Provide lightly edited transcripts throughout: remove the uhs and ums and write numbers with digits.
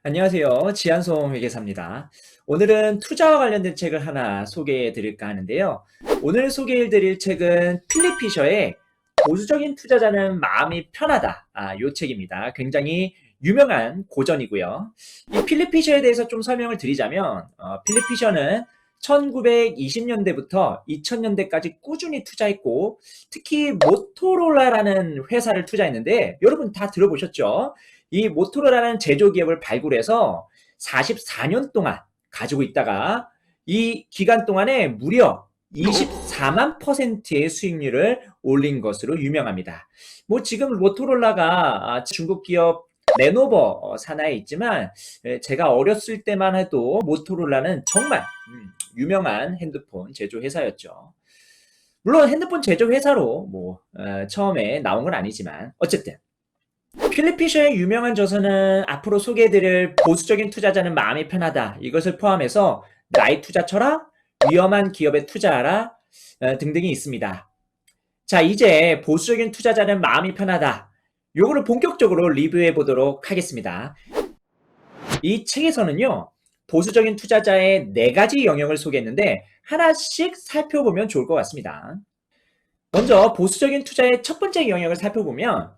안녕하세요. 지한송 회계사입니다. 오늘은 투자와 관련된 책을 하나 소개해 드릴까 하는데요. 오늘 소개해 드릴 책은 필립 피셔의 보수적인 투자자는 마음이 편하다. 요 책입니다. 굉장히 유명한 고전이고요. 이 필립 피셔에 대해서 좀 설명을 드리자면, 필립 피셔는 1920년대부터 2000년대까지 꾸준히 투자했고, 특히 모토로라라는 회사를 투자했는데, 여러분 다 들어보셨죠? 이 모토로라는 제조기업을 발굴해서 44년 동안 가지고 있다가 이 기간 동안에 무려 24만 퍼센트의 수익률을 올린 것으로 유명합니다. 뭐 지금 모토로라가 중국 기업 레노버 산하에 있지만 제가 어렸을 때만 해도 모토로라는 정말 유명한 핸드폰 제조 회사였죠. 물론 핸드폰 제조 회사로 처음에 나온 건 아니지만 어쨌든 필립 피셔의 유명한 저서는 앞으로 소개해드릴 보수적인 투자자는 마음이 편하다. 이것을 포함해서 나의 투자 철학, 위험한 기업에 투자하라 등등이 있습니다. 자, 이제 보수적인 투자자는 마음이 편하다. 요거를 본격적으로 리뷰해 보도록 하겠습니다. 이 책에서는요, 보수적인 투자자의 4가지 영역을 소개했는데 하나씩 살펴보면 좋을 것 같습니다. 먼저 보수적인 투자의 첫 번째 영역을 살펴보면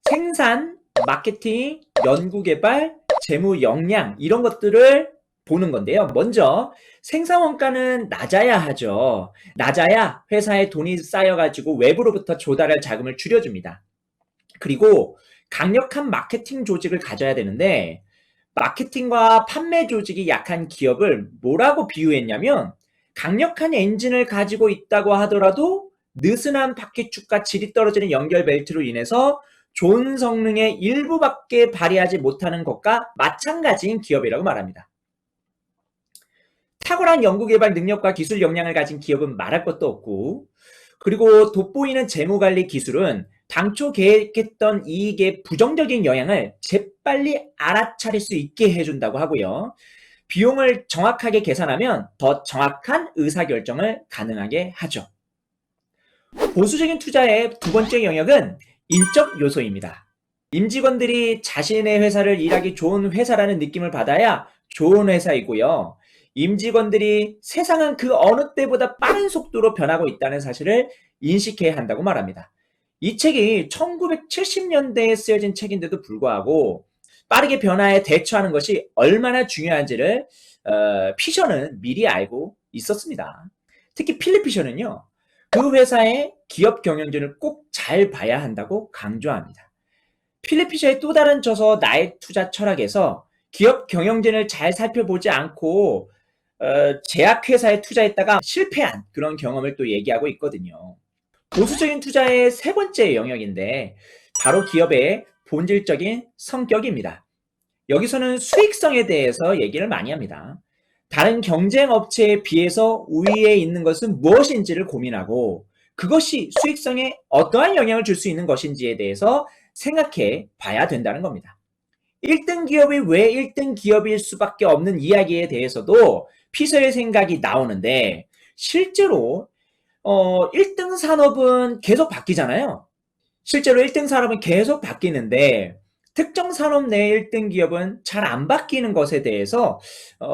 생산, 마케팅, 연구개발, 재무 역량 이런 것들을 보는 건데요. 먼저 생산 원가는 낮아야 하죠. 낮아야 회사에 돈이 쌓여가지고 외부로부터 조달할 자금을 줄여줍니다. 그리고 강력한 마케팅 조직을 가져야 되는데 마케팅과 판매 조직이 약한 기업을 뭐라고 비유했냐면 강력한 엔진을 가지고 있다고 하더라도 느슨한 바퀴축과 질이 떨어지는 연결 벨트로 인해서 좋은 성능의 일부밖에 발휘하지 못하는 것과 마찬가지인 기업이라고 말합니다. 탁월한 연구개발 능력과 기술 역량을 가진 기업은 말할 것도 없고, 그리고 돋보이는 재무관리 기술은 당초 계획했던 이익의 부정적인 영향을 재빨리 알아차릴 수 있게 해준다고 하고요. 비용을 정확하게 계산하면 더 정확한 의사결정을 가능하게 하죠. 보수적인 투자의 두 번째 영역은 인적 요소입니다. 임직원들이 자신의 회사를 일하기 좋은 회사라는 느낌을 받아야 좋은 회사이고요. 임직원들이 세상은 그 어느 때보다 빠른 속도로 변하고 있다는 사실을 인식해야 한다고 말합니다. 이 책이 1970년대에 쓰여진 책인데도 불구하고 빠르게 변화에 대처하는 것이 얼마나 중요한지를 피셔는 미리 알고 있었습니다. 특히 필립 피셔는요. 그 회사의 기업 경영진을 꼭 잘 봐야 한다고 강조합니다. 필립 피셔의 또 다른 저서 나의 투자 철학에서 기업 경영진을 잘 살펴보지 않고 제약회사에 투자했다가 실패한 그런 경험을 또 얘기하고 있거든요. 보수적인 투자의 세 번째 영역인데 바로 기업의 본질적인 성격입니다. 여기서는 수익성에 대해서 얘기를 많이 합니다. 다른 경쟁 업체에 비해서 우위에 있는 것은 무엇인지를 고민하고 그것이 수익성에 어떠한 영향을 줄 수 있는 것인지에 대해서 생각해 봐야 된다는 겁니다. 1등 기업이 왜 1등 기업일 수밖에 없는 이야기에 대해서도 피서의 생각이 나오는데 실제로 1등 산업은 계속 바뀌잖아요. 실제로 1등 산업은 계속 바뀌는데 특정 산업 내 1등 기업은 잘 안 바뀌는 것에 대해서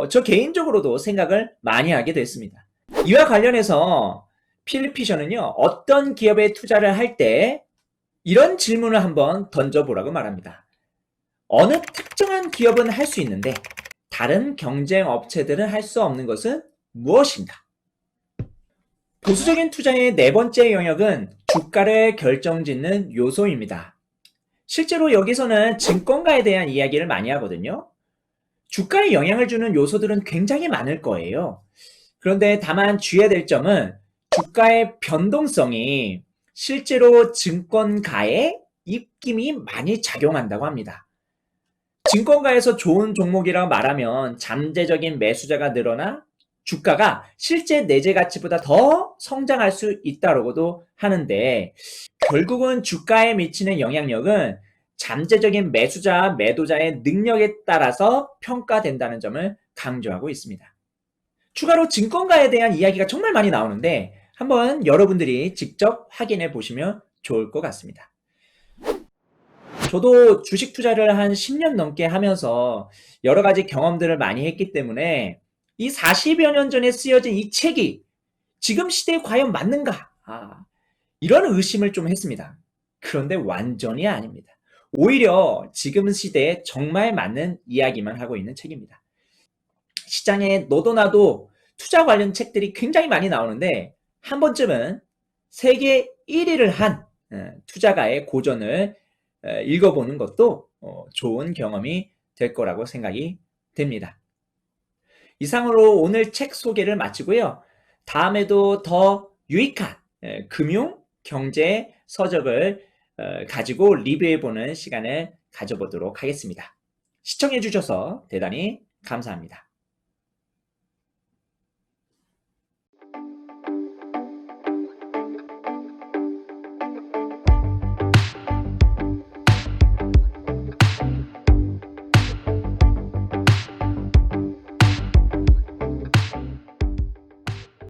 저 개인적으로도 생각을 많이 하게 됐습니다. 이와 관련해서 필립 피셔는요. 어떤 기업에 투자를 할 때 이런 질문을 한번 던져보라고 말합니다. 어느 특정한 기업은 할 수 있는데 다른 경쟁 업체들은 할 수 없는 것은 무엇인가? 보수적인 투자의 네 번째 영역은 주가를 결정짓는 요소입니다. 실제로 여기서는 증권가에 대한 이야기를 많이 하거든요. 주가에 영향을 주는 요소들은 굉장히 많을 거예요. 그런데 다만 주의해야 될 점은 주가의 변동성이 실제로 증권가에 입김이 많이 작용한다고 합니다. 증권가에서 좋은 종목이라고 말하면 잠재적인 매수자가 늘어나 주가가 실제 내재 가치보다 더 성장할 수 있다고도 하는데 결국은 주가에 미치는 영향력은 잠재적인 매수자와 매도자의 능력에 따라서 평가된다는 점을 강조하고 있습니다. 추가로 증권가에 대한 이야기가 정말 많이 나오는데 한번 여러분들이 직접 확인해 보시면 좋을 것 같습니다. 저도 주식 투자를 한 10년 넘게 하면서 여러 가지 경험들을 많이 했기 때문에 이 40여 년 전에 쓰여진 이 책이 지금 시대에 과연 맞는가? 이런 의심을 좀 했습니다. 그런데 완전히 아닙니다. 오히려 지금 시대에 정말 맞는 이야기만 하고 있는 책입니다. 시장에 너도 나도 투자 관련 책들이 굉장히 많이 나오는데 한 번쯤은 세계 1위를 한 투자가의 고전을 읽어보는 것도 좋은 경험이 될 거라고 생각이 됩니다. 이상으로 오늘 책 소개를 마치고요. 다음에도 더 유익한 금융, 경제 서적을 가지고 리뷰해보는 시간을 가져보도록 하겠습니다. 시청해주셔서 대단히 감사합니다.